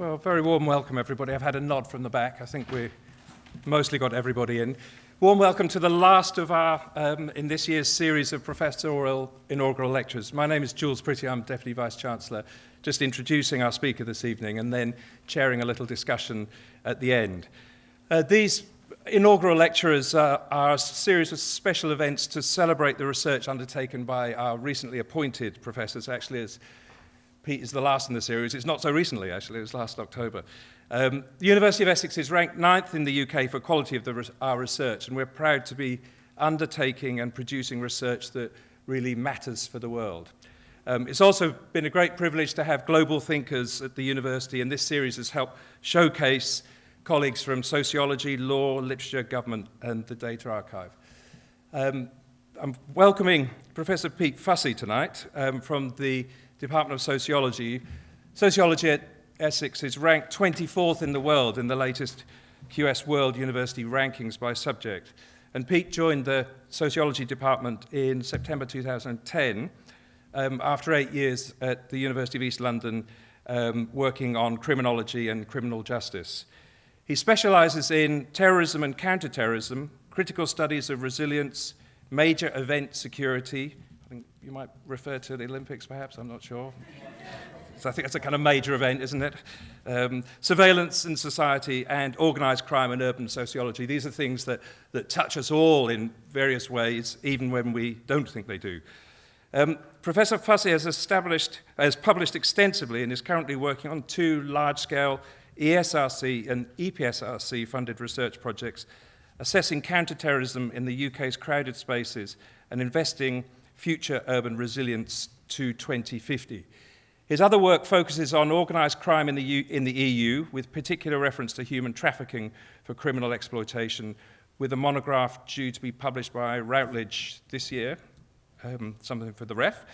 Well, very warm welcome, everybody. I've had a nod from the back. I think we mostly got everybody in. Warm welcome to the last of our, in this year's series of Professorial Inaugural Lectures. My name is Jules Pretty. I'm Deputy Vice-Chancellor, just introducing our speaker this evening and then chairing a little discussion at the end. These inaugural lectures are a series of special events to celebrate the research undertaken by our recently appointed professors. Actually, as Pete is the last in the series. It's not so recently, actually. It was last October. The University of Essex is ranked 9th in the UK for quality of our research, and we're proud to be undertaking and producing research that really matters for the world. It's also been a great privilege to have global thinkers at the university, and this series has helped showcase colleagues from sociology, law, literature, government, and the data archive. I'm welcoming Professor Pete Fussey tonight from the Department of Sociology. Sociology at Essex is ranked 24th in the world in the latest QS World University Rankings by subject. And Pete joined the Sociology Department in September 2010 after 8 years at the University of East London working on criminology and criminal justice. He specializes in terrorism and counterterrorism, critical studies of resilience, major event security. I think you might refer to the Olympics, perhaps, I'm not sure. So I think that's a kind of major event, isn't it? Surveillance in society and organized crime and urban sociology. These are things that touch us all in various ways, even when we don't think they do. Professor Fussey has published extensively and is currently working on 2 large-scale ESRC and EPSRC funded research projects assessing counterterrorism in the UK's crowded spaces and investing future urban resilience to 2050. His other work focuses on organised crime in the EU, with particular reference to human trafficking for criminal exploitation, with a monograph due to be published by Routledge this year, something for the ref.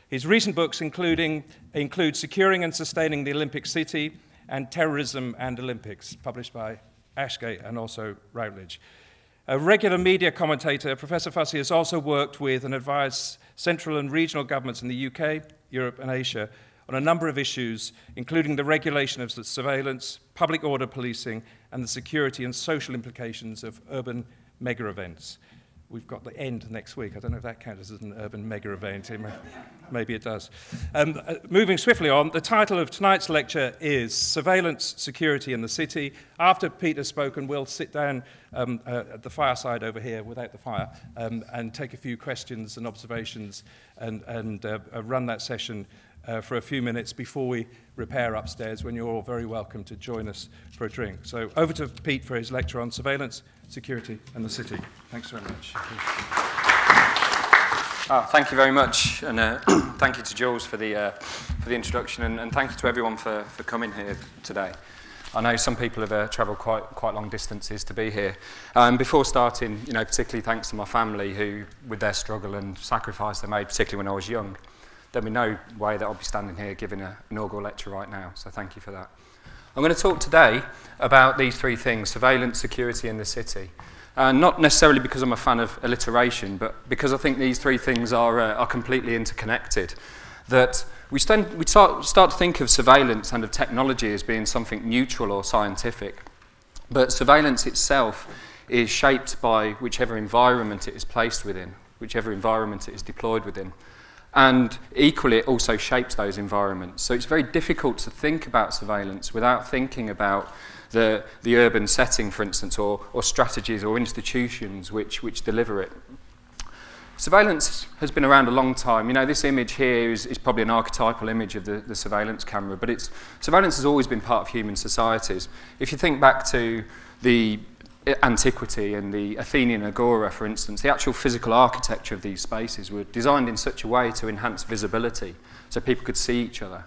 His recent books include Securing and Sustaining the Olympic City and Terrorism and Olympics, published by Ashgate and also Routledge. A regular media commentator, Professor Fussey has also worked with and advised central and regional governments in the UK, Europe and Asia on a number of issues, including the regulation of surveillance, public order policing, and the security and social implications of urban mega-events. We've got the end next week. I don't know if that counts as an urban mega-event. Maybe it does. Moving swiftly on, the title of tonight's lecture is Surveillance, Security in the City. After Pete has spoken, we'll sit down at the fireside over here without the fire and take a few questions and observations and run that session for a few minutes before we repair upstairs, when you're all very welcome to join us for a drink. So over to Pete for his lecture on surveillance, security and the city. Thanks very much. Thank you very much, and thank you to Jules for the introduction, and thank you to everyone for coming here today. I know some people have travelled quite long distances to be here. Before starting, particularly thanks to my family who, with their struggle and sacrifice they made, particularly when I was young, there'd be no way that I'll be standing here giving an inaugural lecture right now, so thank you for that. I'm going to talk today about these 3 things: surveillance, security and the city. Not necessarily because I'm a fan of alliteration, but because I think these 3 things are completely interconnected. That we start to think of surveillance and of technology as being something neutral or scientific, but surveillance itself is shaped by whichever environment it is placed within, whichever environment it is deployed within. And equally, it also shapes those environments. So it's very difficult to think about surveillance without thinking about the urban setting, for instance, or strategies or institutions which deliver it. Surveillance has been around a long time. This image here is probably an archetypal image of the surveillance camera, but surveillance has always been part of human societies. If you think back to the antiquity and the Athenian agora, for instance, the actual physical architecture of these spaces were designed in such a way to enhance visibility so people could see each other.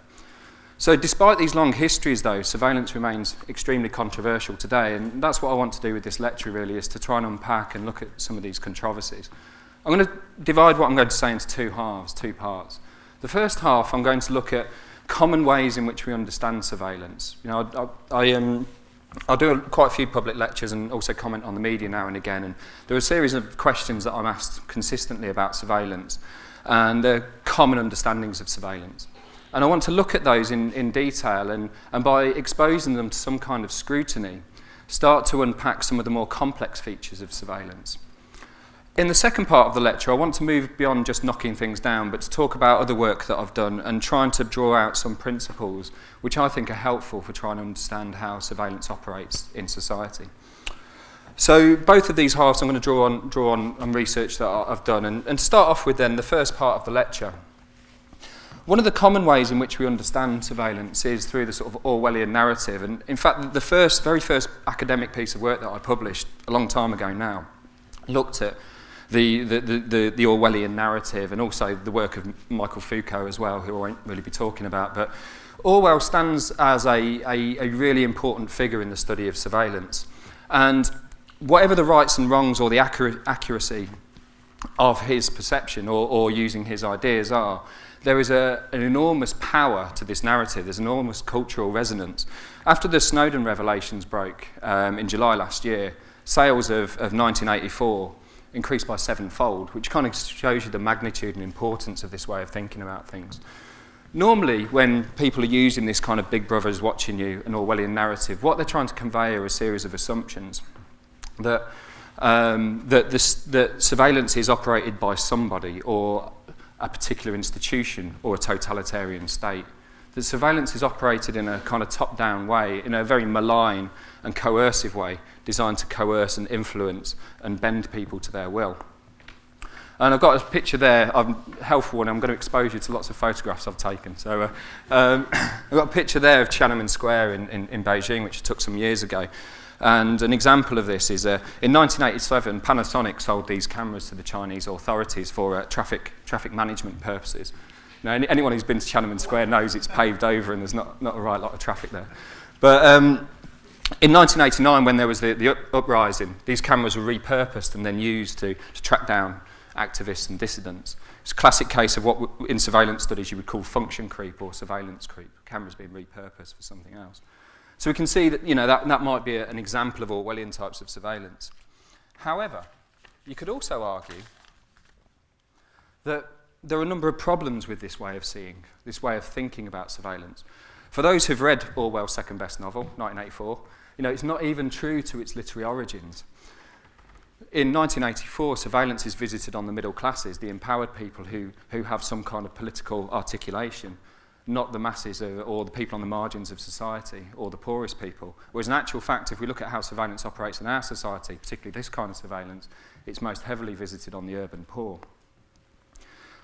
So despite these long histories, though, surveillance remains extremely controversial today, and that's what I want to do with this lecture, really, is to try and unpack and look at some of these controversies. I'm going to divide what I'm going to say into 2 halves, 2 parts. The first half, I'm going to look at common ways in which we understand surveillance. I'll do quite a few public lectures and also comment on the media now and again, and there are a series of questions that I'm asked consistently about surveillance and the common understandings of surveillance. And I want to look at those in detail and by exposing them to some kind of scrutiny, start to unpack some of the more complex features of surveillance. In the second part of the lecture, I want to move beyond just knocking things down, but to talk about other work that I've done and trying to draw out some principles which I think are helpful for trying to understand how surveillance operates in society. So both of these halves I'm going to draw on research that I've done. And to start off with then, the first part of the lecture. One of the common ways in which we understand surveillance is through the sort of Orwellian narrative. And in fact, the very first academic piece of work that I published a long time ago now looked at the Orwellian narrative and also the work of Michael Foucault as well, who I won't really be talking about. But Orwell stands as a really important figure in the study of surveillance. And whatever the rights and wrongs or the accuracy of his perception or using his ideas are, there is an enormous power to this narrative. There's enormous cultural resonance. After the Snowden revelations broke in July last year, sales of 1984 increased by 7-fold, which kind of shows you the magnitude and importance of this way of thinking about things. Normally, when people are using this kind of big brother's watching you, an Orwellian narrative, what they're trying to convey are a series of assumptions that surveillance is operated by somebody or a particular institution or a totalitarian state. That surveillance is operated in a kind of top-down way, in a very malign and coercive way, designed to coerce and influence and bend people to their will. And I've got a picture there, a helpful one. I'm going to expose you to lots of photographs I've taken. So I've got a picture there of Tiananmen Square in Beijing, which I took some years ago. And an example of this is in 1987, Panasonic sold these cameras to the Chinese authorities for traffic management purposes. Now, anyone who's been to Tiananmen Square knows it's paved over and there's not a right lot of traffic there. But in 1989, when there was the uprising, these cameras were repurposed and then used to track down activists and dissidents. It's a classic case of what in surveillance studies you would call function creep or surveillance creep, cameras being repurposed for something else. So we can see that, that might be an example of Orwellian types of surveillance. However, you could also argue that there are a number of problems with this way of seeing, this way of thinking about surveillance. For those who've read Orwell's second best novel, 1984, it's not even true to its literary origins. In 1984, surveillance is visited on the middle classes, the empowered people who have some kind of political articulation, not the masses or the people on the margins of society or the poorest people. Whereas in actual fact, if we look at how surveillance operates in our society, particularly this kind of surveillance, it's most heavily visited on the urban poor.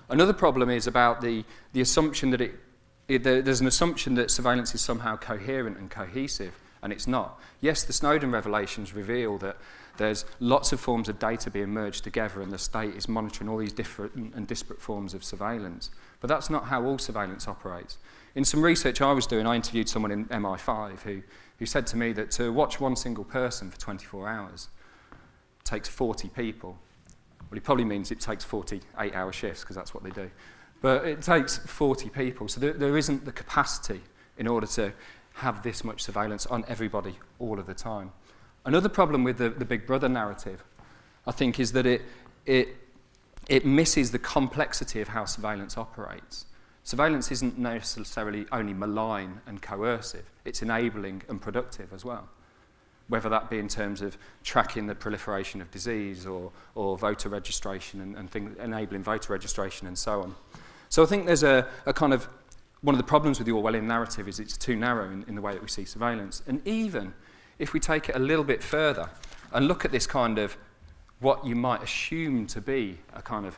Another problem is about the assumption that there's an assumption that surveillance is somehow coherent and cohesive, and it's not. Yes, the Snowden revelations reveal that there's lots of forms of data being merged together and the state is monitoring all these different and disparate forms of surveillance. But that's not how all surveillance operates. In some research I was doing, I interviewed someone in MI5 who said to me that to watch one single person for 24 hours takes 40 people. Well, he probably means it takes 48-hour shifts, because that's what they do. But it takes 40 people, so there isn't the capacity in order to have this much surveillance on everybody all of the time. Another problem with the Big Brother narrative, I think, is that it misses the complexity of how surveillance operates. Surveillance isn't necessarily only malign and coercive, it's enabling and productive as well. Whether that be in terms of tracking the proliferation of disease or voter registration and enabling voter registration and so on. So I think there's a kind of, one of the problems with the Orwellian narrative is it's too narrow in the way that we see surveillance. And even if we take it a little bit further and look at this kind of what you might assume to be a kind of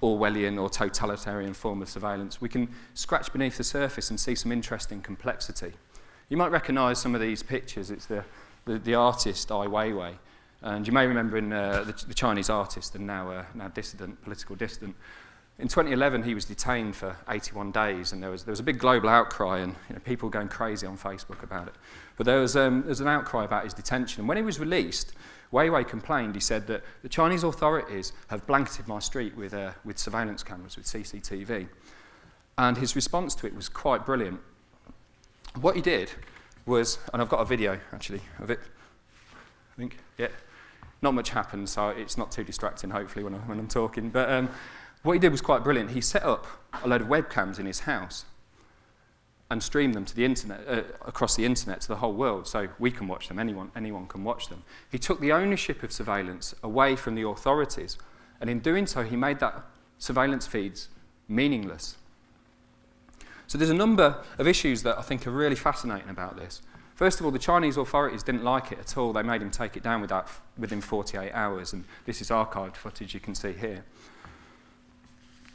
Orwellian or totalitarian form of surveillance, we can scratch beneath the surface and see some interesting complexity. You might recognise some of these pictures. It's the artist Weiwei, and you may remember the Chinese artist and now dissident, political dissident. In 2011, he was detained for 81 days, and there was a big global outcry, and people going crazy on Facebook about it. But there was an outcry about his detention, and when he was released, Weiwei complained. He said that the Chinese authorities have blanketed my street with surveillance cameras, with CCTV, and his response to it was quite brilliant. What he did was, and I've got a video actually of it, I think, yeah. Not much happened, so it's not too distracting, hopefully, when I'm talking. But what he did was quite brilliant. He set up a load of webcams in his house, and stream them to the internet, across the internet to the whole world, so we can watch them, anyone can watch them. He took the ownership of surveillance away from the authorities, and in doing so, he made that surveillance feeds meaningless. So there's a number of issues that I think are really fascinating about this. First of all, the Chinese authorities didn't like it at all. They made him take it down within 48 hours, and this is archived footage you can see here.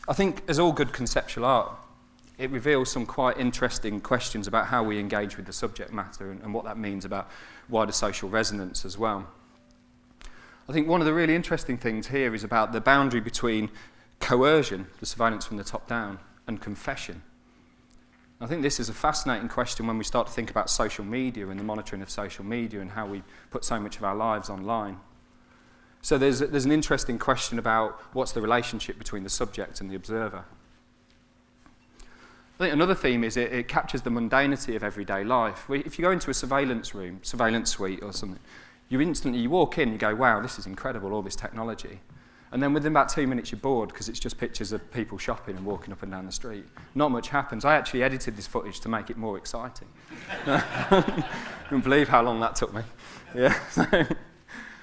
I think, as all good conceptual art, it reveals some quite interesting questions about how we engage with the subject matter and what that means about wider social resonance as well. I think one of the really interesting things here is about the boundary between coercion, the surveillance from the top down, and confession. I think this is a fascinating question when we start to think about social media and the monitoring of social media and how we put so much of our lives online. So there's an interesting question about what's the relationship between the subject and the observer. I think another theme is it captures the mundanity of everyday life. If you go into a surveillance room, surveillance suite or something, you walk in, you go, wow, this is incredible, all this technology. And then within about 2 minutes, you're bored because it's just pictures of people shopping and walking up and down the street. Not much happens. I actually edited this footage to make it more exciting. I can't believe how long that took me. Yeah.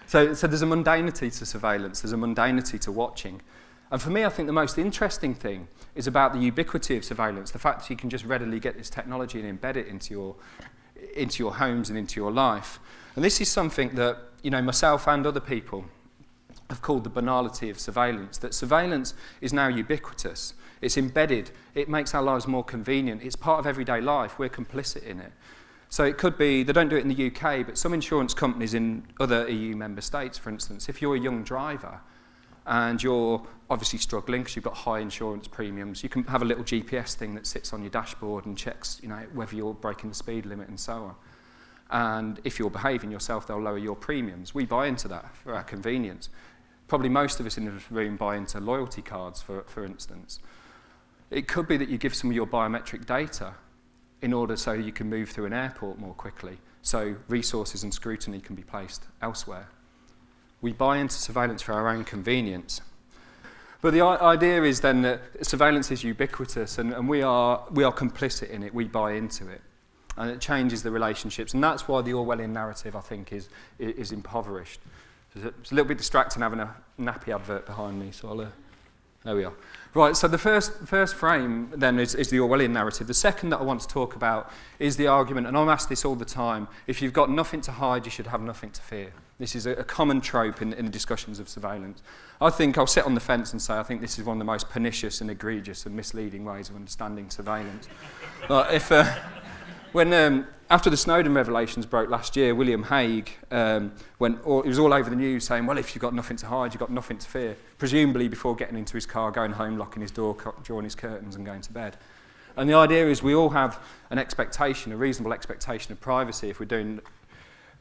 So there's a mundanity to surveillance. There's a mundanity to watching. And for me, I think the most interesting thing is about the ubiquity of surveillance, the fact that you can just readily get this technology and embed it into your homes and into your life. And this is something that, myself and other people have called the banality of surveillance, that surveillance is now ubiquitous. It's embedded. It makes our lives more convenient. It's part of everyday life. We're complicit in it. So it could be, they don't do it in the UK, but some insurance companies in other EU member states, for instance, if you're a young driver and you're obviously struggling because you've got high insurance premiums, you can have a little GPS thing that sits on your dashboard and checks, whether you're breaking the speed limit and so on. And if you're behaving yourself, they'll lower your premiums. We buy into that for our convenience. Probably most of us in this room buy into loyalty cards, for instance. It could be that you give some of your biometric data in order so you can move through an airport more quickly, so resources and scrutiny can be placed elsewhere. We buy into surveillance for our own convenience. But the idea is then that surveillance is ubiquitous and we are complicit in it, we buy into it. And it changes the relationships, and that's why the Orwellian narrative, I think, is impoverished. It's a little bit distracting having a nappy advert behind me, so there we are. Right, so the first frame then is the Orwellian narrative. The second that I want to talk about is the argument, and I'm asked this all the time, if you've got nothing to hide, you should have nothing to fear. This is a common trope in the discussions of surveillance. I think I'll sit on the fence and say I think this is one of the most pernicious and egregious and misleading ways of understanding surveillance. After the Snowden revelations broke last year, William Hague it was all over the news saying, well, if you've got nothing to hide, you've got nothing to fear, presumably before getting into his car, going home, locking his door, drawing his curtains and going to bed. And the idea is we all have an expectation, a reasonable expectation of privacy if we're doing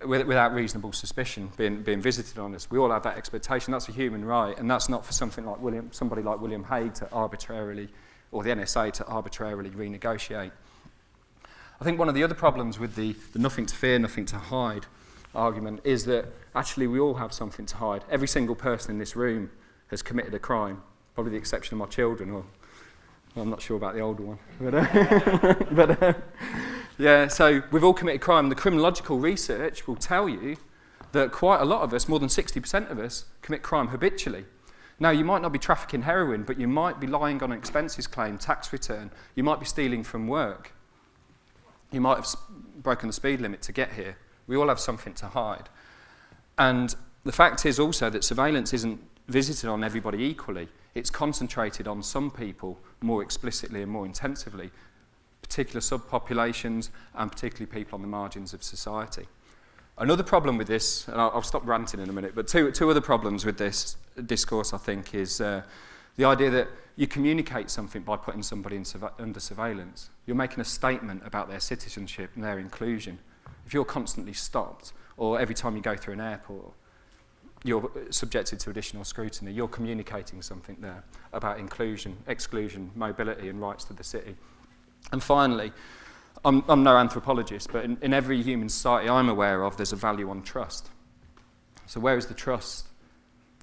without reasonable suspicion being visited on us. We all have that expectation. That's a human right, and that's not for somebody like William Hague to arbitrarily, or the NSA to arbitrarily renegotiate. I think one of the other problems with the nothing to fear, nothing to hide argument is that actually we all have something to hide. Every single person in this room has committed a crime, probably the exception of my children, or I'm not sure about the older one. Yeah, so we've all committed crime. The criminological research will tell you that quite a lot of us, more than 60% of us, commit crime habitually. Now, you might not be trafficking heroin, but you might be lying on an expenses claim, tax return. You might be stealing from work. You might have broken the speed limit to get here. We all have something to hide. And the fact is also that surveillance isn't visited on everybody equally. It's concentrated on some people more explicitly and more intensively, particular subpopulations and particularly people on the margins of society. Another problem with this, and I'll stop ranting in a minute, but two other problems with this discourse, I think, is the idea that you communicate something by putting somebody under surveillance. You're making a statement about their citizenship and their inclusion. If you're constantly stopped, or every time you go through an airport, you're subjected to additional scrutiny, you're communicating something there about inclusion, exclusion, mobility and rights to the city. And finally, I'm no anthropologist, but in every human society I'm aware of, there's a value on trust. So where is the trust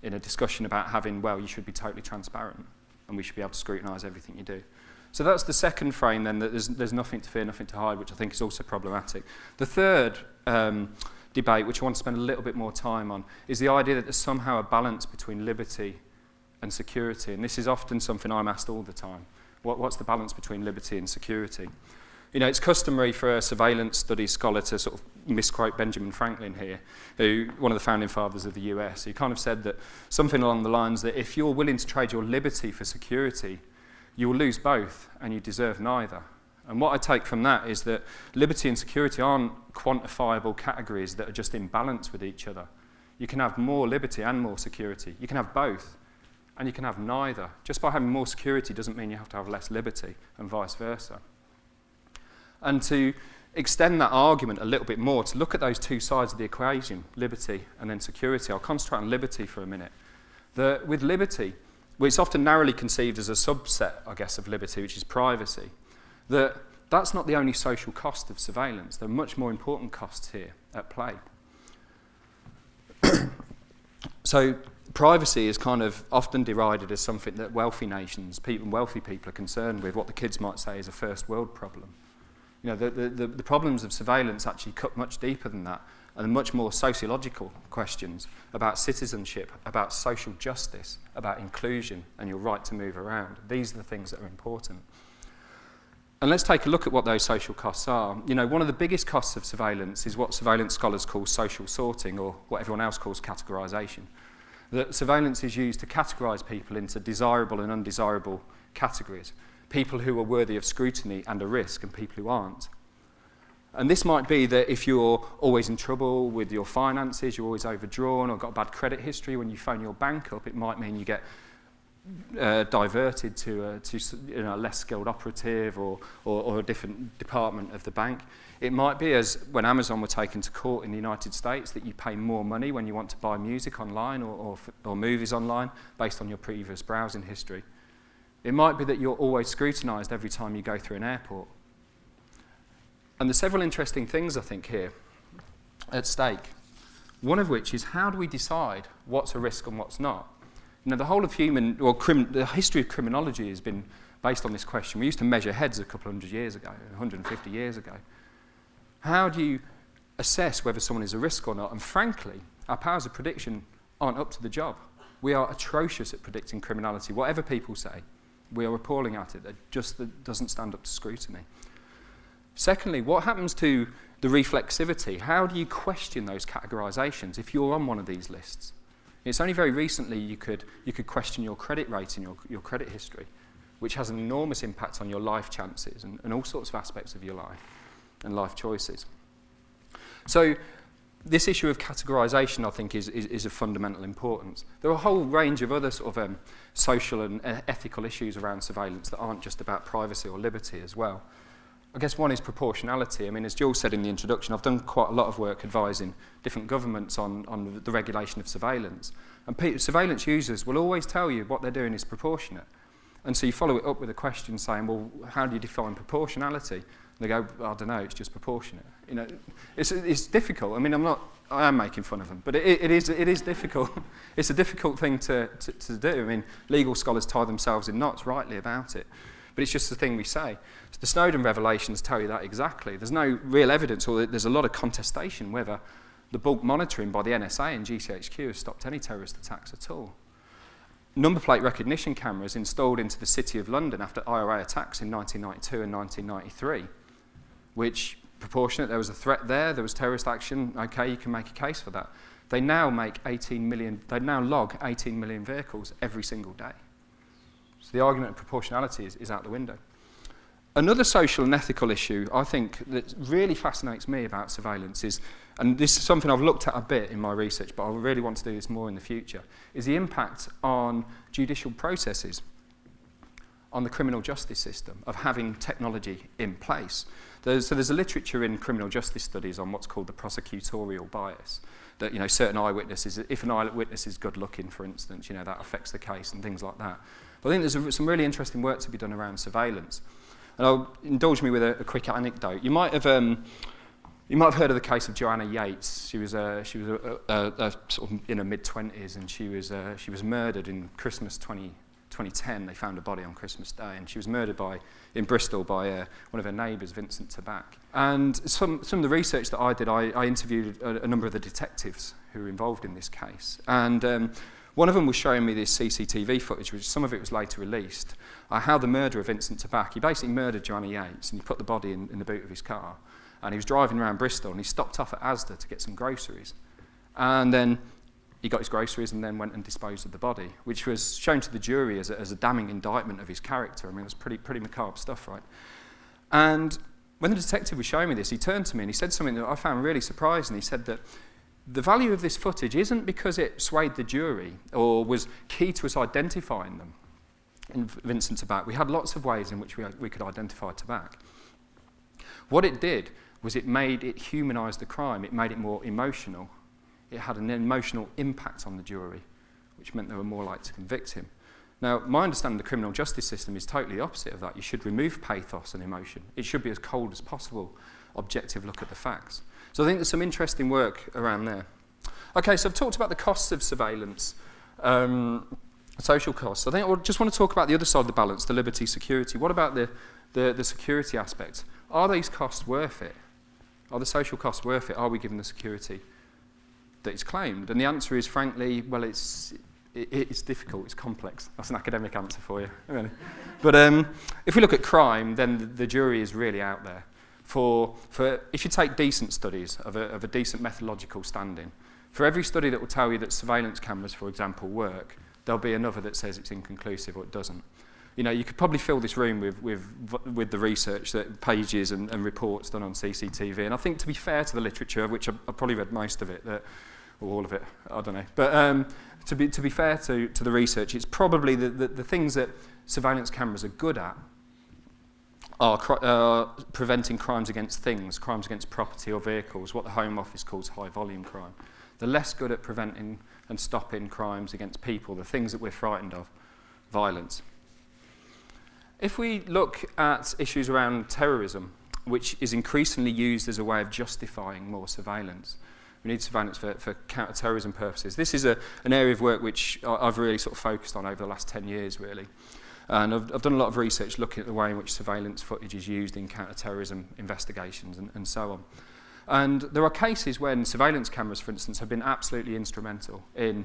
in a discussion about having, well, you should be totally transparent and we should be able to scrutinise everything you do? So that's the second frame then, that there's nothing to fear, nothing to hide, which I think is also problematic. The third debate, which I want to spend a little bit more time on, is the idea that there's somehow a balance between liberty and security. And this is often something I'm asked all the time. What's the balance between liberty and security? You know, it's customary for a surveillance studies scholar to sort of misquote Benjamin Franklin here, who one of the founding fathers of the US. He kind of said that something along the lines that if you're willing to trade your liberty for security, you will lose both and you deserve neither. And what I take from that is that liberty and security aren't quantifiable categories that are just in balance with each other. You can have more liberty and more security. You can have both, and you can have neither. Just by having more security doesn't mean you have to have less liberty, and vice versa. And to extend that argument a little bit more, to look at those two sides of the equation, liberty and then security, I'll concentrate on liberty for a minute. With liberty, well, it's often narrowly conceived as a subset, I guess, of liberty, which is privacy. That's not the only social cost of surveillance. There are much more important costs here at play. So privacy is kind of often derided as something that wealthy nations, wealthy people are concerned with, what the kids might say is a first world problem. You know, the problems of surveillance actually cut much deeper than that, and much more sociological questions about citizenship, about social justice, about inclusion and your right to move around. These are the things that are important. And let's take a look at what those social costs are. You know, one of the biggest costs of surveillance is what surveillance scholars call social sorting, or what everyone else calls categorisation. That surveillance is used to categorise people into desirable and undesirable categories. People who are worthy of scrutiny and a risk, and people who aren't. And this might be that if you're always in trouble with your finances, you're always overdrawn, or got a bad credit history, when you phone your bank up, it might mean you get diverted to a less skilled operative or a different department of the bank. It might be, as when Amazon were taken to court in the United States, that you pay more money when you want to buy music online or movies online based on your previous browsing history. It might be that you're always scrutinised every time you go through an airport. And there's several interesting things, I think, here at stake. One of which is, how do we decide what's a risk and what's not? You know, the whole of the history of criminology has been based on this question. We used to measure heads a couple hundred years ago, 150 years ago. How do you assess whether someone is a risk or not? And frankly, our powers of prediction aren't up to the job. We are atrocious at predicting criminality. Whatever people say, we are appalling at it. That doesn't stand up to scrutiny. Secondly, what happens to the reflexivity? How do you question those categorisations if you're on one of these lists? It's only very recently you could question your credit rating, your credit history, which has an enormous impact on your life chances and all sorts of aspects of your life and life choices. So this issue of categorisation, I think, is of fundamental importance. There are a whole range of other sort of social and ethical issues around surveillance that aren't just about privacy or liberty as well. I guess one is proportionality. I mean, as Jules said in the introduction, I've done quite a lot of work advising different governments on the regulation of surveillance. And surveillance users will always tell you what they're doing is proportionate. And so you follow it up with a question saying, well, how do you define proportionality? And they go, I don't know, it's just proportionate. You know, it's difficult. I mean, I am making fun of them, but it is difficult. It's a difficult thing to do. I mean, legal scholars tie themselves in knots rightly about it. But it's just the thing we say. So the Snowden revelations tell you that exactly. There's no real evidence, or there's a lot of contestation whether the bulk monitoring by the NSA and GCHQ has stopped any terrorist attacks at all. Number plate recognition cameras installed into the City of London after IRA attacks in 1992 and 1993, which, proportionate, there was a threat there was terrorist action, okay, you can make a case for that. They now log 18 million vehicles every single day. So the argument of proportionality is out the window. Another social and ethical issue, I think, that really fascinates me about surveillance is, and this is something I've looked at a bit in my research, but I really want to do this more in the future, is the impact on judicial processes, on the criminal justice system, of having technology in place. There's a literature in criminal justice studies on what's called the prosecutorial bias, that, you know, certain eyewitnesses, if an eyewitness is good looking, for instance, you know, that affects the case and things like that. But I think there's some really interesting work to be done around surveillance. And I'll indulge me with a quick anecdote. You might have heard of the case of Joanna Yates. She was sort of in her mid-20s, and she was murdered in Christmas 2012. 2010, they found a body on Christmas Day, and she was murdered in Bristol by one of her neighbours, Vincent Tabak. And some of the research that I did, I interviewed a number of the detectives who were involved in this case. And one of them was showing me this CCTV footage, which some of it was later released, how the murderer of Vincent Tabak, he basically murdered Joanna Yates, and he put the body in the boot of his car. And he was driving around Bristol, and he stopped off at Asda to get some groceries. And then he got his groceries and then went and disposed of the body, which was shown to the jury as a damning indictment of his character. I mean, it's pretty macabre stuff, right? And when the detective was showing me this, he turned to me and he said something that I found really surprising. He said that the value of this footage isn't because it swayed the jury or was key to us identifying them in Vincent Tabak. We had lots of ways in which we could identify Tabak. What it did was it humanised the crime. It made it more emotional. It had an emotional impact on the jury, which meant they were more likely to convict him. Now, my understanding of the criminal justice system is totally opposite of that. You should remove pathos and emotion. It should be as cold as possible, objective look at the facts. So I think there's some interesting work around there. Okay, so I've talked about the costs of surveillance, social costs. I think I just want to talk about the other side of the balance, the liberty security. What about the security aspect? Are these costs worth it? Are the social costs worth it? Are we given the security that is claimed? And the answer is, frankly, well, it's difficult, it's complex. That's an academic answer for you. Really. But if we look at crime, then the jury is really out there. For if you take decent studies of a decent methodological standing, for every study that will tell you that surveillance cameras, for example, work, there'll be another that says it's inconclusive or it doesn't. You know, you could probably fill this room with the research, that pages and reports done on CCTV. And I think, to be fair to the literature, which I've probably read most of it, or all of it, I don't know. But to be fair to the research, it's probably the things that surveillance cameras are good at are preventing crimes against things, crimes against property or vehicles, what the Home Office calls high volume crime. They're less good at preventing and stopping crimes against people, the things that we're frightened of, violence. If we look at issues around terrorism, which is increasingly used as a way of justifying more surveillance, we need surveillance for counter-terrorism purposes. This is an area of work which I've really sort of focused on over the last 10 years, really. And I've done a lot of research looking at the way in which surveillance footage is used in counter-terrorism investigations and so on. And there are cases when surveillance cameras, for instance, have been absolutely instrumental in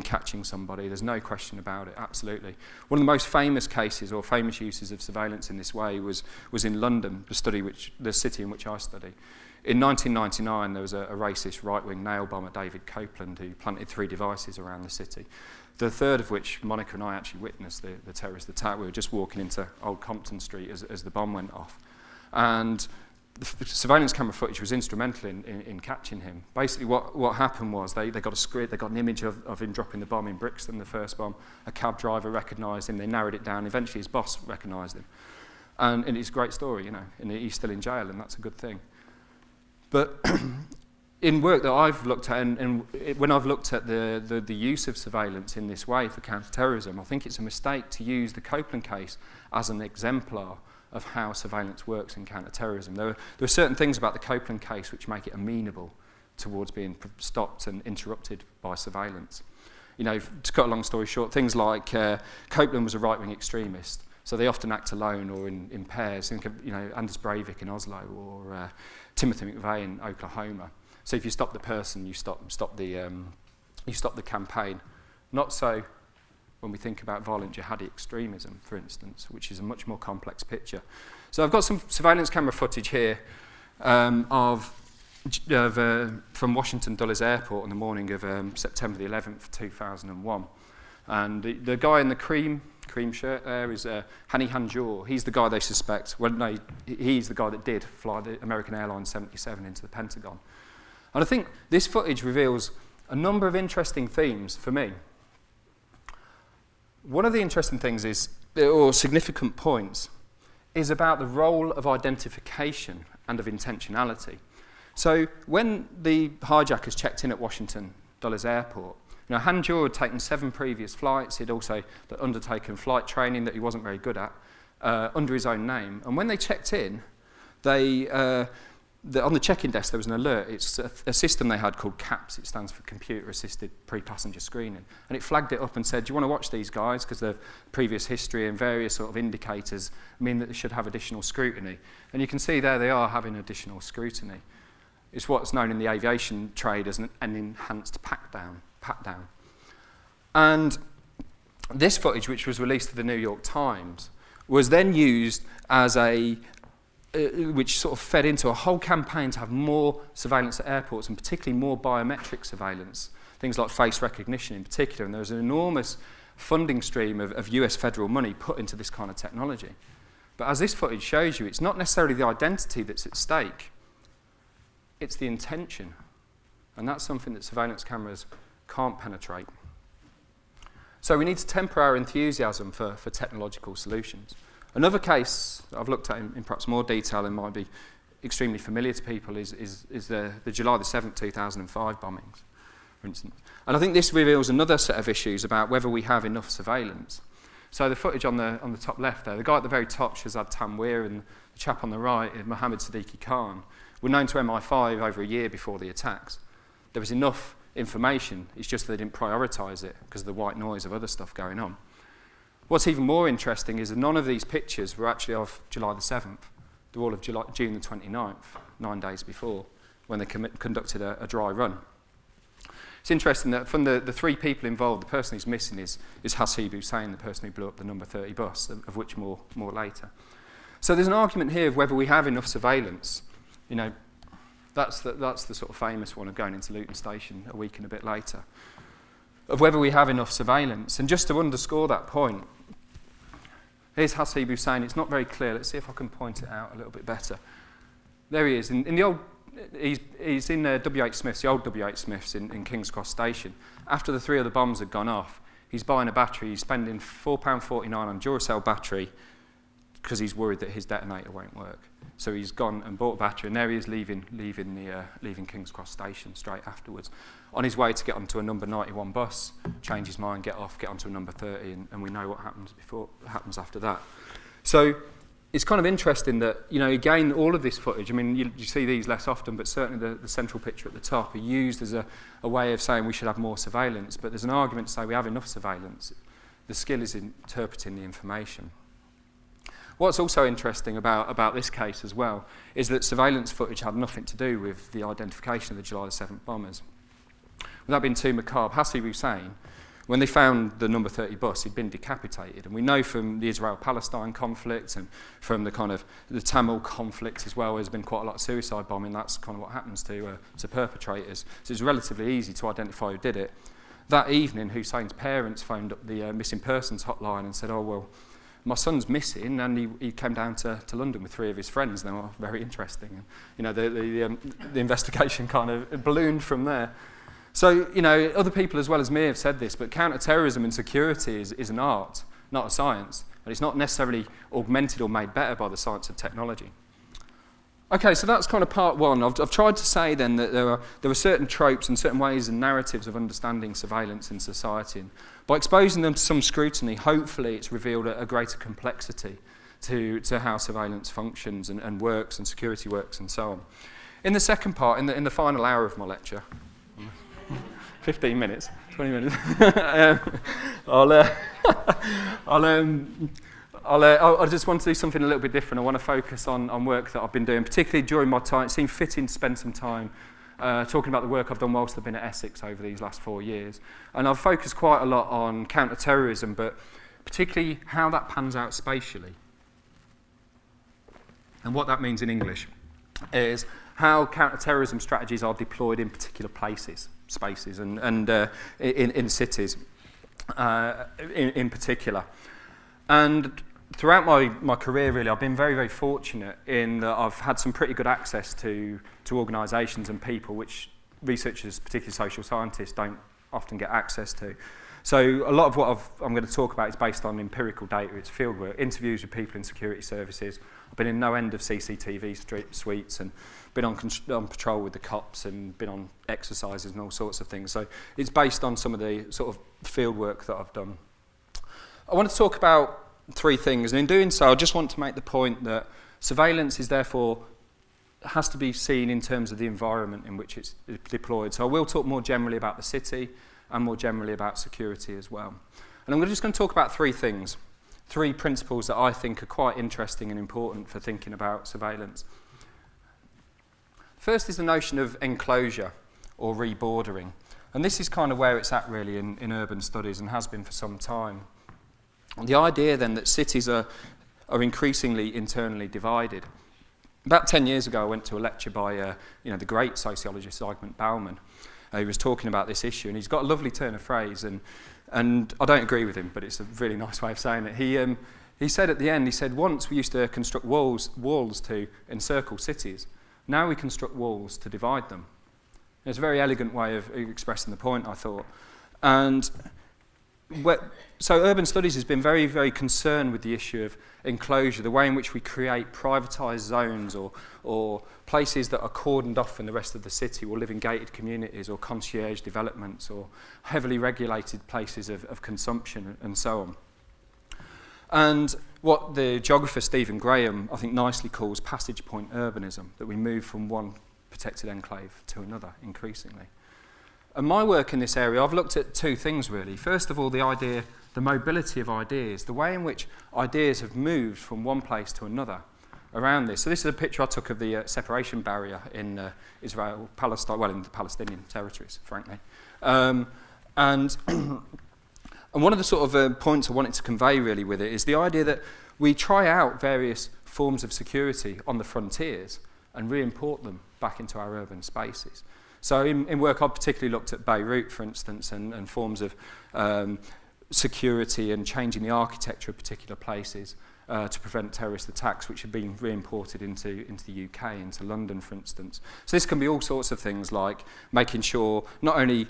catching somebody. There's no question about it, absolutely. One of the most famous cases or famous uses of surveillance in this way was in London, the city in which I study. In 1999, there was a racist right-wing nail bomber, David Copeland, who planted 3 devices around the city. The third of which, Monica and I actually witnessed the terrorist attack. We were just walking into Old Compton Street as the bomb went off. And the surveillance camera footage was instrumental in catching him. Basically, what happened was they got a script, they got an image of him dropping the bomb in Brixton, the first bomb. A cab driver recognised him, they narrowed it down. Eventually, his boss recognised him. And it's a great story, you know, and he's still in jail, and that's a good thing. But in work that I've looked at, and when I've looked at the use of surveillance in this way for counter-terrorism, I think it's a mistake to use the Copeland case as an exemplar of how surveillance works in counter-terrorism. There are certain things about the Copeland case which make it amenable towards being stopped and interrupted by surveillance. You know, to cut a long story short, things like Copeland was a right-wing extremist, so they often act alone or in pairs. Think of, you know, Anders Breivik in Oslo or Timothy McVeigh in Oklahoma. So if you stop the person, you stop the campaign. Not so when we think about violent jihadi extremism, for instance, which is a much more complex picture. So I've got some surveillance camera footage here from Washington Dulles Airport on the morning of September the 11th, 2001. And the guy in the cream shirt there is Hani Hanjour. He's the guy they suspect. Well, no, he's the guy that did fly the American Airlines 77 into the Pentagon. And I think this footage reveals a number of interesting themes for me. One of the interesting things or significant points, is about the role of identification and of intentionality. So when the hijackers checked in at Washington Dulles Airport, you know, Hanjour had taken 7 previous flights. He'd also undertaken flight training that he wasn't very good at under his own name. And when they checked in, they on the check-in desk there was an alert. It's a system they had called CAPS. It stands for Computer Assisted Pre-Passenger Screening. And it flagged it up and said, do you want to watch these guys? Because their previous history and various sort of indicators mean that they should have additional scrutiny. And you can see there they are having additional scrutiny. It's what's known in the aviation trade as an enhanced pat-down. And this footage, which was released to the New York Times, was then used as which sort of fed into a whole campaign to have more surveillance at airports, and particularly more biometric surveillance, things like face recognition in particular. And there was an enormous funding stream of US federal money put into this kind of technology. But as this footage shows you, it's not necessarily the identity that's at stake, it's the intention. And that's something that surveillance cameras can't penetrate. So we need to temper our enthusiasm for technological solutions. Another case I've looked at in perhaps more detail and might be extremely familiar to people is the July the 7th, 2005 bombings, for instance. And I think this reveals another set of issues about whether we have enough surveillance. So the footage on the top left there, the guy at the very top, Shahzad Tanweer, and the chap on the right, Mohammed Siddiqui Khan, were known to MI5 over a year before the attacks. There was enough information, it's just they didn't prioritise it because of the white noise of other stuff going on. What's even more interesting is that none of these pictures were actually of July the 7th. They're all of June the 29th, 9 days before, when they conducted a dry run. It's interesting that from the three people involved, the person who's missing is Hasib Hussein, the person who blew up the number 30 bus, of which more later. So there's an argument here of whether we have enough surveillance. You know, that's the sort of famous one of going into Luton Station a week and a bit later, of whether we have enough surveillance. And just to underscore that point, here's Hasib Hussein. It's not very clear. Let's see if I can point it out a little bit better. There he is. In the old, he's in W.H. Smith's, the old W.H. Smith's in King's Cross Station. After the three other bombs had gone off, he's buying a battery. He's spending £4.49 on Duracell battery because he's worried that his detonator won't work. So he's gone and bought a battery, and there he is leaving King's Cross Station straight afterwards. On his way to get onto a number 91 bus, change his mind, get off, get onto a number 30, and we know what happens after that. So it's kind of interesting that, you know, again, all of this footage, I mean, you see these less often, but certainly the central picture at the top are used as a way of saying we should have more surveillance, but there's an argument to say we have enough surveillance. The skill is interpreting the information. What's also interesting about this case as well is that surveillance footage had nothing to do with the identification of the July the 7th bombers. Without being too macabre, Hasib Hussein, when they found the number 30 bus, he'd been decapitated. And we know from the Israel-Palestine conflict and from the kind of the Tamil conflict as well, there's been quite a lot of suicide bombing. That's kind of what happens to perpetrators. So it's relatively easy to identify who did it. That evening, Hussein's parents phoned up the missing persons hotline and said, oh, well, my son's missing, and he came down to London with three of his friends. They were very interesting. And, you know, the investigation kind of ballooned from there. So, you know, other people as well as me have said this, but counter-terrorism and security is an art, not a science. And it's not necessarily augmented or made better by the science of technology. Okay, so that's kind of part one. I've tried to say then that there are certain tropes and certain ways and narratives of understanding surveillance in society. And by exposing them to some scrutiny, hopefully it's revealed a greater complexity to how surveillance functions and works and security works and so on. In the second part, in the final hour of my lecture, 15 minutes, 20 minutes, I just want to do something a little bit different. I want to focus on work that I've been doing, particularly during my time. It seemed fitting to spend some time talking about the work I've done whilst I've been at Essex over these last 4 years. And I've focused quite a lot on counter-terrorism, but particularly how that pans out spatially. And what that means in English is how counter-terrorism strategies are deployed in particular spaces, and in cities in particular. And throughout my career, really, I've been very, very fortunate in that I've had some pretty good access to organisations and people which researchers, particularly social scientists, don't often get access to. So a lot of what I'm going to talk about is based on empirical data. It's fieldwork, interviews with people in security services. I've been in no end of CCTV suites and been on patrol with the cops and been on exercises and all sorts of things. So it's based on some of the sort of fieldwork that I've done. I want to talk about three things, and in doing so, I just want to make the point that surveillance is therefore has to be seen in terms of the environment in which it's deployed. So I will talk more generally about the city and more generally about security as well. And I'm just going to talk about three things, three principles that I think are quite interesting and important for thinking about surveillance. First is the notion of enclosure or rebordering. And this is kind of where it's at really in urban studies and has been for some time. The idea then that cities are increasingly internally divided. About 10 years ago, I went to a lecture by the great sociologist Zygmunt Bauman. He was talking about this issue, and he's got a lovely turn of phrase, and I don't agree with him, but it's a really nice way of saying it. He said at the end, he said, once we used to construct walls to encircle cities. Now we construct walls to divide them. It's a very elegant way of expressing the point, I thought. And so urban studies has been very, very concerned with the issue of enclosure, the way in which we create privatised zones or places that are cordoned off from the rest of the city, or live in gated communities or concierge developments or heavily regulated places of consumption and so on. And what the geographer Stephen Graham, I think, nicely calls passage point urbanism, that we move from one protected enclave to another increasingly. And my work in this area, I've looked at two things really. First of all, the mobility of ideas, the way in which ideas have moved from one place to another around this. So this is a picture I took of the separation barrier in Israel, Palestine, well, in the Palestinian territories, frankly. And one of the sort of points I wanted to convey really with it is the idea that we try out various forms of security on the frontiers and re-import them back into our urban spaces. So in work, I've particularly looked at Beirut, for instance, and forms of security and changing the architecture of particular places to prevent terrorist attacks, which have been re-imported into the UK, into London, for instance. So this can be all sorts of things like making sure not only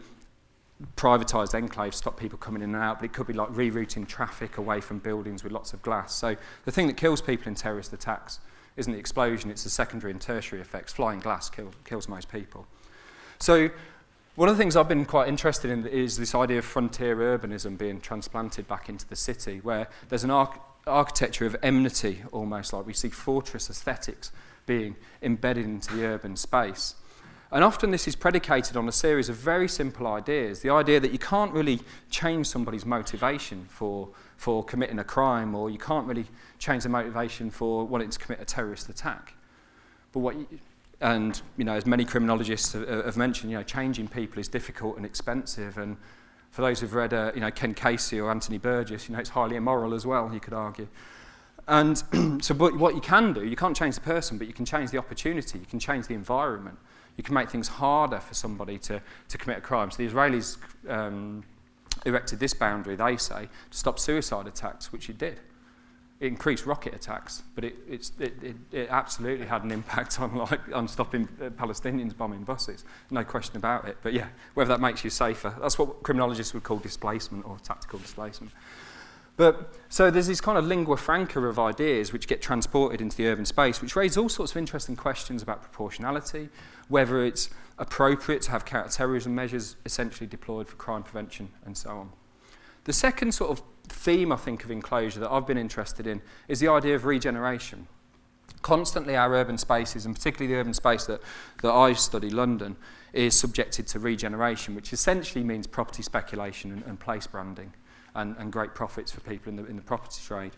privatised enclaves stop people coming in and out, but it could be like rerouting traffic away from buildings with lots of glass. So the thing that kills people in terrorist attacks isn't the explosion, it's the secondary and tertiary effects. Flying glass kills most people. So one of the things I've been quite interested in is this idea of frontier urbanism being transplanted back into the city, where there's an architecture of enmity, almost like we see fortress aesthetics being embedded into the urban space. And often this is predicated on a series of very simple ideas. The idea that you can't really change somebody's motivation for committing a crime, or you can't really change the motivation for wanting to commit a terrorist attack. But as many criminologists have mentioned, changing people is difficult and expensive. And for those who've read, Ken Casey or Anthony Burgess, it's highly immoral as well, you could argue. And but what you can do, you can't change the person, but you can change the opportunity, you can change the environment. You can make things harder for somebody to commit a crime. So the Israelis erected this boundary, they say, to stop suicide attacks, which it did. It increased rocket attacks, but it absolutely had an impact on stopping Palestinians bombing buses. No question about it. But yeah, whether that makes you safer, that's what criminologists would call displacement or tactical displacement. But so there's this kind of lingua franca of ideas which get transported into the urban space, which raise all sorts of interesting questions about proportionality, whether it's appropriate to have counter-terrorism measures essentially deployed for crime prevention, and so on. The second sort of theme, I think, of enclosure that I've been interested in is the idea of regeneration. Constantly our urban spaces, and particularly the urban space that I study, London, is subjected to regeneration, which essentially means property speculation and place branding. And great profits for people in the property trade.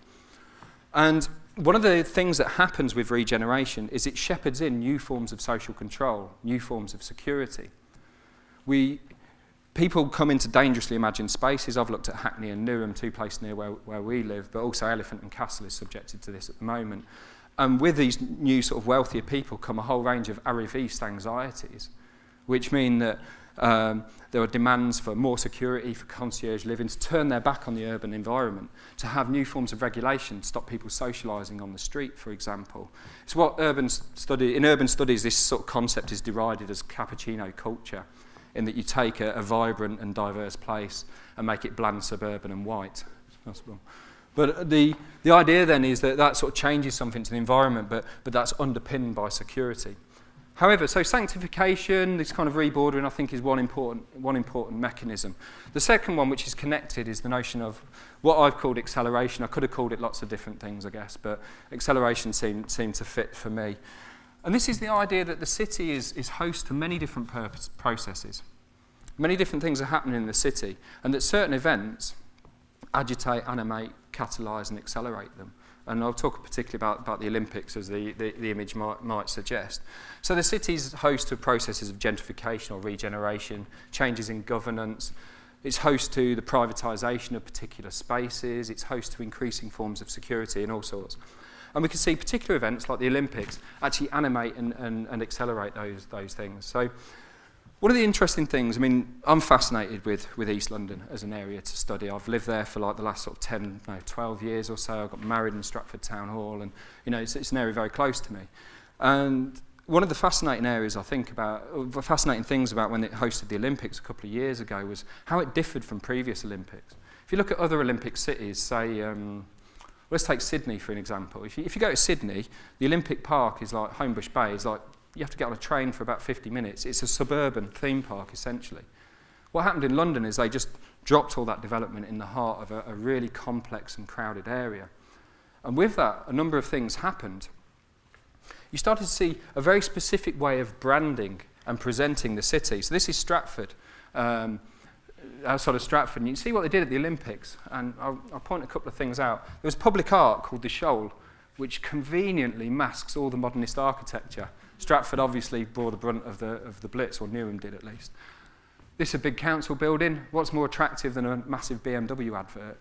And one of the things that happens with regeneration is it shepherds in new forms of social control, new forms of security. People come into dangerously imagined spaces. I've looked at Hackney and Newham, two places near where we live, but also Elephant and Castle is subjected to this at the moment. And with these new sort of wealthier people come a whole range of arriviste anxieties, which mean that there are demands for more security, for concierge living, to turn their back on the urban environment, to have new forms of regulation, to stop people socialising on the street, for example. It's what in urban studies, this sort of concept is derided as cappuccino culture, in that you take a vibrant and diverse place and make it bland, suburban and white. But the idea then is that sort of changes something to the environment, but that's underpinned by security. However, so sanctification, this kind of rebordering, I think is one important mechanism. The second one, which is connected, is the notion of what I've called acceleration. I could have called it lots of different things, I guess, but acceleration seemed to fit for me. And this is the idea that the city is host to many different processes. Many different things are happening in the city, and that certain events agitate, animate, catalyse and accelerate them. And I'll talk particularly about the Olympics, as the image might suggest. So the city's host to processes of gentrification or regeneration, changes in governance. It's host to the privatisation of particular spaces. It's host to increasing forms of security and all sorts. And we can see particular events like the Olympics actually animate and accelerate those things. So one of the interesting things, I mean, I'm fascinated with East London as an area to study. I've lived there for like the last sort of 12 years or so. I got married in Stratford Town Hall, and it's an area very close to me. And one of the fascinating things about when it hosted the Olympics a couple of years ago was how it differed from previous Olympics. If you look at other Olympic cities, say, let's take Sydney for an example. If you go to Sydney, the Olympic Park is like Homebush Bay, is like you have to get on a train for about 50 minutes. It's a suburban theme park, essentially. What happened in London is they just dropped all that development in the heart of a really complex and crowded area. And with that, a number of things happened. You started to see a very specific way of branding and presenting the city. So this is Stratford, outside of Stratford. And you can see what they did at the Olympics. And I'll point a couple of things out. There was public art called the Shoal, which conveniently masks all the modernist architecture. Stratford obviously bore the brunt of the Blitz, or Newham did at least. This is a big council building. What's more attractive than a massive BMW advert,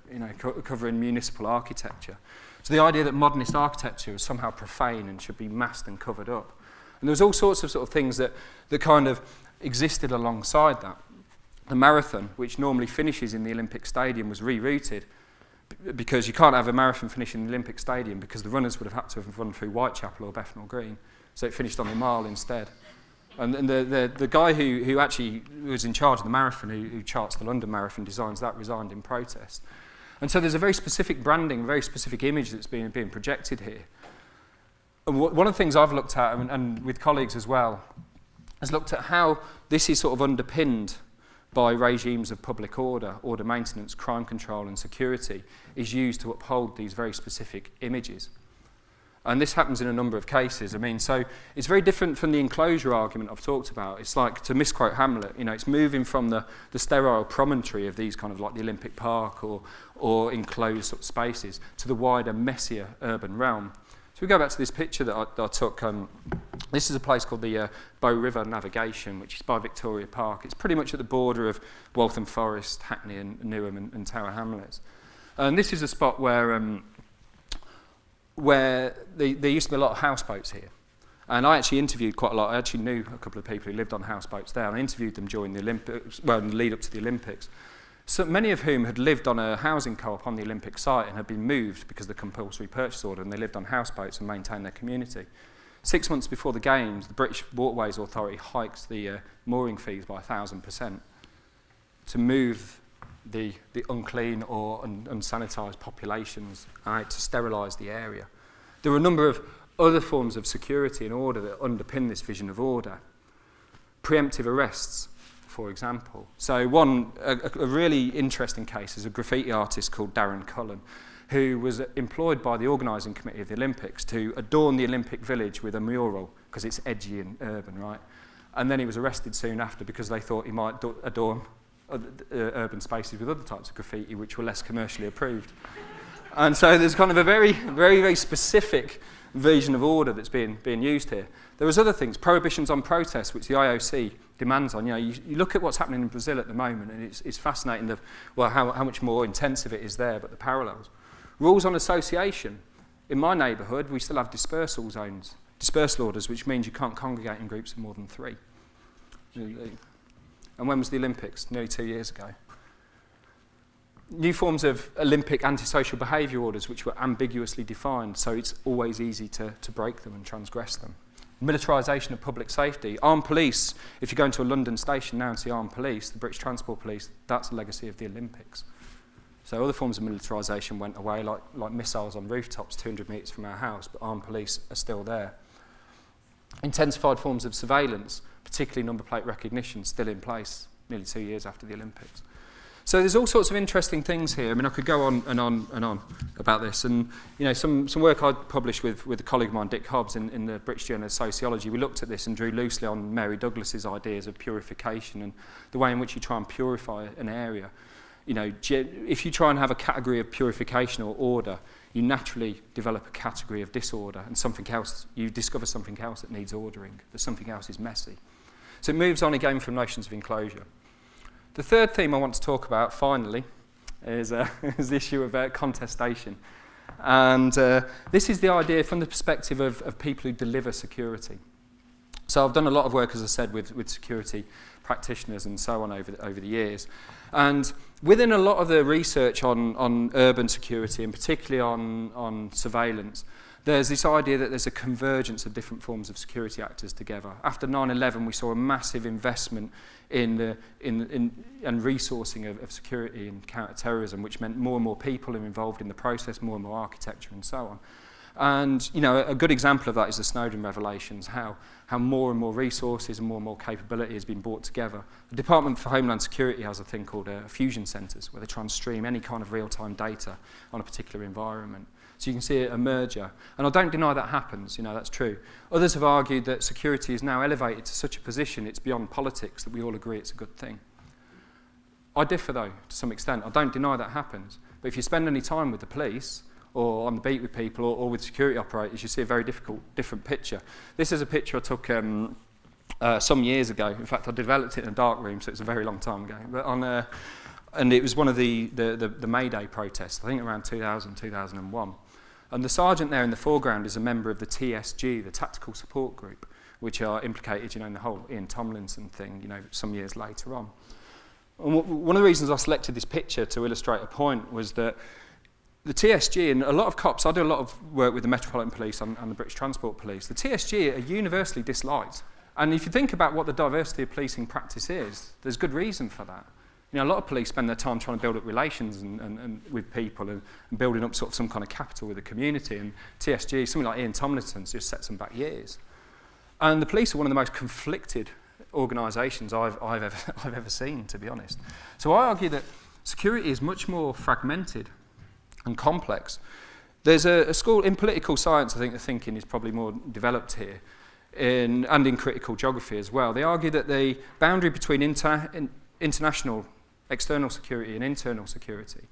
covering municipal architecture? So the idea that modernist architecture is somehow profane and should be masked and covered up. And there was all sorts of things that kind of existed alongside that. The marathon, which normally finishes in the Olympic Stadium, was rerouted because you can't have a marathon finish in the Olympic Stadium because the runners would have had to have run through Whitechapel or Bethnal Green. So it finished on the Mile instead. And the guy who actually was in charge of the marathon, who charts the London Marathon, designs that, resigned in protest. And so there's a very specific branding, a very specific image that's being projected here. And one of the things I've looked at, and with colleagues as well, has looked at how this is sort of underpinned by regimes of public order maintenance, crime control and security, is used to uphold these very specific images. And this happens in a number of cases. I mean, so it's very different from the enclosure argument I've talked about. It's like, to misquote Hamlet, it's moving from the sterile promontory of these kind of like the Olympic Park or enclosed sort of spaces to the wider, messier urban realm. So we go back to this picture that I took. This is a place called the Bow River Navigation, which is by Victoria Park. It's pretty much at the border of Waltham Forest, Hackney and Newham and Tower Hamlets. And this is a spot where there used to be a lot of houseboats here. And I actually interviewed quite a lot. I actually knew a couple of people who lived on houseboats there, and I interviewed them during the Olympics, well, in the lead up to the Olympics. So many of whom had lived on a housing co-op on the Olympic site and had been moved because of the compulsory purchase order, and they lived on houseboats and maintained their community. 6 months before the Games, the British Waterways Authority hiked the mooring fees by 1,000% to move the unclean or unsanitised populations to sterilise the area. There were a number of other forms of security and order that underpin this vision of order. Preemptive arrests, for example. So a really interesting case is a graffiti artist called Darren Cullen, who was employed by the organising committee of the Olympics to adorn the Olympic Village with a mural because it's edgy and urban, right? And then he was arrested soon after because they thought he might adorn urban spaces with other types of graffiti which were less commercially approved. And so there's kind of a very, very, very specific version of order that's being used here. There was other things, prohibitions on protest, which the IOC demands on. You look at what's happening in Brazil at the moment, and it's fascinating how much more intensive it is there, but the parallels. Rules on association. In my neighbourhood, we still have dispersal zones, dispersal orders, which means you can't congregate in groups of more than 3. And when was the Olympics? Nearly 2 years ago. New forms of Olympic antisocial behaviour orders, which were ambiguously defined, so it's always easy to break them and transgress them. Militarisation of public safety. Armed police, if you go into a London station now and see armed police, the British Transport Police, that's a legacy of the Olympics. So other forms of militarisation went away, like missiles on rooftops 200 metres from our house, but armed police are still there. Intensified forms of surveillance, particularly number plate recognition, still in place nearly 2 years after the Olympics. So there's all sorts of interesting things here. I mean, I could go on and on and on about this. And, you know, some work I published with a colleague of mine, Dick Hobbs, in the British Journal of Sociology, we looked at this and drew loosely on Mary Douglas's ideas of purification and the way in which you try and purify an area. You know, if you try and have a category of purification or order, you naturally develop a category of disorder and something else, you discover something else that needs ordering, that something else is messy. So it moves on again from notions of enclosure. The third theme I want to talk about, finally, is the issue of contestation. And this is the idea from the perspective of people who deliver security. So I've done a lot of work, as I said, with security practitioners and so on over the years. And within a lot of the research on urban security, and particularly on surveillance, there's this idea that there's a convergence of different forms of security actors together. After 9/11, we saw a massive investment in resourcing of security and counter-terrorism, which meant more and more people are involved in the process, more and more architecture and so on. And, you know, a good example of that is the Snowden revelations, how more and more resources and more capability has been brought together. The Department for Homeland Security has a thing called fusion centres, where they try and stream any kind of real-time data on a particular environment. So you can see a merger. And I don't deny that happens, you know, that's true. Others have argued that security is now elevated to such a position, it's beyond politics, that we all agree it's a good thing. I differ, though, to some extent. I don't deny that happens. But if you spend any time with the police, or on the beat with people, or with security operators, you see a very different picture. This is a picture I took some years ago. In fact, I developed it in a dark room, so it's a very long time ago. But and it was one of the May Day protests, I think around 2001. And the sergeant there in the foreground is a member of the TSG, the Tactical Support Group, which are implicated, you know, in the whole Ian Tomlinson thing, you know, some years later on. And one of the reasons I selected this picture to illustrate a point was that the TSG, and a lot of cops, I do a lot of work with the Metropolitan Police and the British Transport Police, the TSG are universally disliked. And if you think about what the diversity of policing practice is, there's good reason for that. You know, a lot of police spend their time trying to build up relations and with people and building up sort of some kind of capital with the community. And TSG, something like Ian Tomlinson's, just sets them back years. And the police are one of the most conflicted organisations I've ever seen, to be honest. So I argue that security is much more fragmented and complex. There's a school in political science, I think the thinking is probably more developed here, and in critical geography as well. They argue that the boundary between international external security and internal security,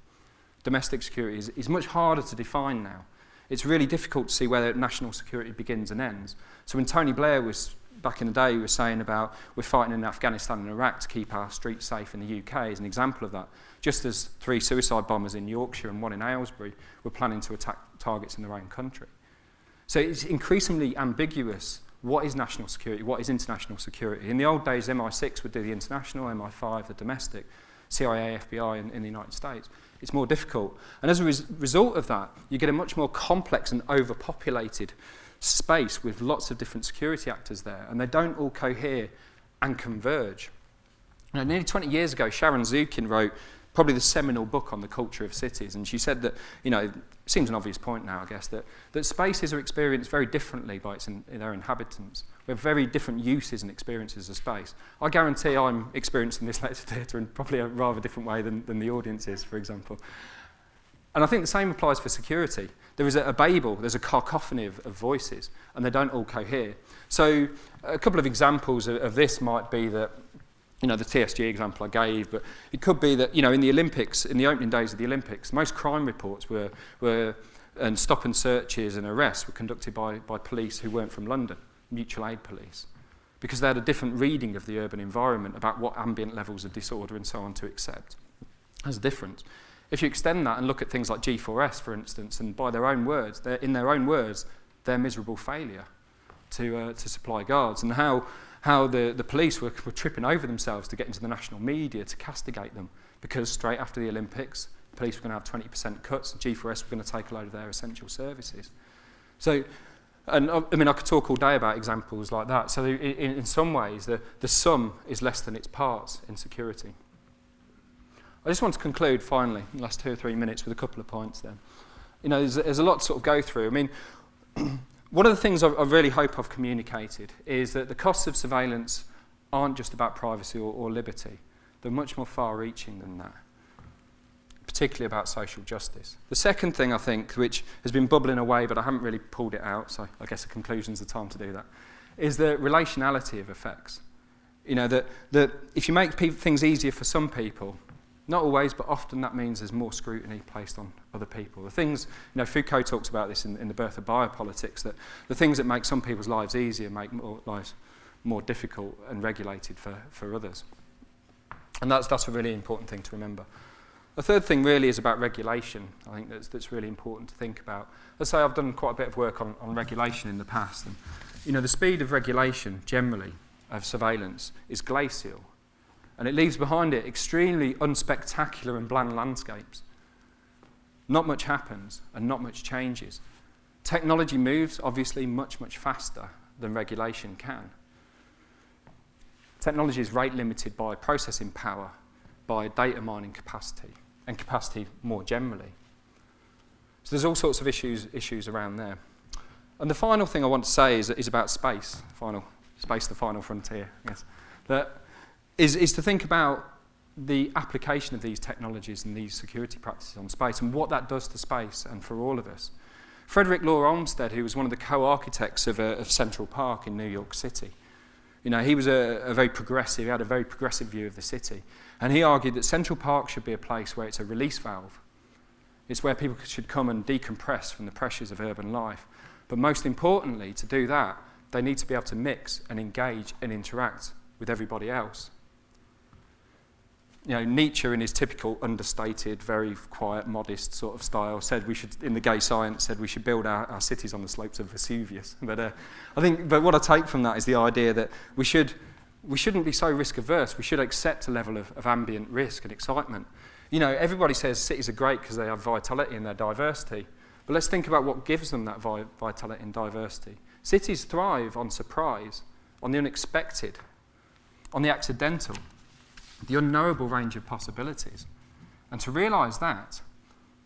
domestic security, is much harder to define now. It's really difficult to see where national security begins and ends. So when Tony Blair was, back in the day, he was saying about we're fighting in Afghanistan and Iraq to keep our streets safe in the UK as an example of that, just as 3 suicide bombers in Yorkshire and 1 in Aylesbury were planning to attack targets in their own country. So it's increasingly ambiguous. What is national security? What is international security? In the old days, MI6 would do the international, MI5 the domestic, CIA, FBI in the United States. It's more difficult. And as a result of that, you get a much more complex and overpopulated space with lots of different security actors there, and they don't all cohere and converge. You know, nearly 20 years ago, Sharon Zukin wrote probably the seminal book on the culture of cities, and she said that, you know, it seems an obvious point now, I guess, that spaces are experienced very differently by their inhabitants. We have very different uses and experiences of space. I guarantee I'm experiencing this lecture theatre in probably a rather different way than the audience is, for example. And I think the same applies for security. There is a babel, there's a cacophony of voices, and they don't all cohere. So a couple of examples of this might be that, you know, the TSG example I gave, but it could be that, you know, in the Olympics, in the opening days of the Olympics, most crime reports and stop and searches and arrests were conducted by police who weren't from London, mutual aid police, because they had a different reading of the urban environment about what ambient levels of disorder and so on to accept. That's a difference. If you extend that and look at things like G4S, for instance, and by their own words, their miserable failure to supply guards, and how the police were tripping over themselves to get into the national media to castigate them, because straight after the Olympics, the police were going to have 20% cuts, and G4S were going to take a load of their essential services. So, and I mean, I could talk all day about examples like that. So in some ways, the sum is less than its parts in security. I just want to conclude, finally, in the last 2 or 3 minutes, with a couple of points then. You know, there's a lot to sort of go through. I mean, one of the things I really hope I've communicated is that the costs of surveillance aren't just about privacy or liberty. They're much more far-reaching than that. particularly about social justice. The second thing, I think, which has been bubbling away, but I haven't really pulled it out, so I guess a conclusion's the time to do that, is the relationality of effects. You know, that if you make things easier for some people, not always, but often that means there's more scrutiny placed on other people. The things, you know, Foucault talks about this in The Birth of Biopolitics, that the things that make some people's lives easier make lives more difficult and regulated for others. And that's a really important thing to remember. The third thing really is about regulation. I think that's really important to think about. Let's say I've done quite a bit of work on regulation in the past. And, you know, the speed of regulation, generally, of surveillance, is glacial. And it leaves behind it extremely unspectacular and bland landscapes. Not much happens and not much changes. Technology moves, obviously, much, much faster than regulation can. Technology is rate limited by processing power, by data mining capacity, and capacity more generally. So there's all sorts of issues around there. And the final thing I want to say is about space, the final frontier, I guess. That is to think about the application of these technologies and these security practices on space and what that does to space and for all of us. Frederick Law Olmsted, who was one of the co-architects of Central Park in New York City, you know, he was a very progressive, he had a very progressive view of the city. And he argued that Central Park should be a place where it's a release valve. It's where people should come and decompress from the pressures of urban life. But most importantly, to do that, they need to be able to mix and engage and interact with everybody else. You know, Nietzsche, in his typical understated, very quiet, modest sort of style, said we should, in the Gay Science, said we should build our cities on the slopes of Vesuvius. But what I take from that is the idea that we shouldn't be so risk averse. We should accept a level of ambient risk and excitement. You know, everybody says cities are great because they have vitality and their diversity. But let's think about what gives them that vitality and diversity. Cities thrive on surprise, on the unexpected, on the accidental, the unknowable range of possibilities. And to realise that,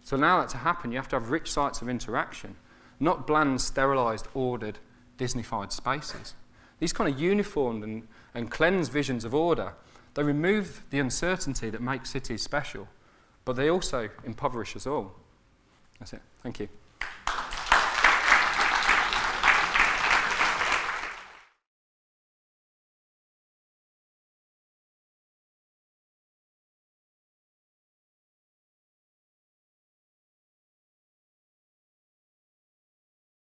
to allow that to happen, you have to have rich sites of interaction, not bland, sterilised, ordered, Disneyfied spaces. These kind of uniformed and cleansed visions of order, they remove the uncertainty that makes cities special, but they also impoverish us all. That's it. Thank you.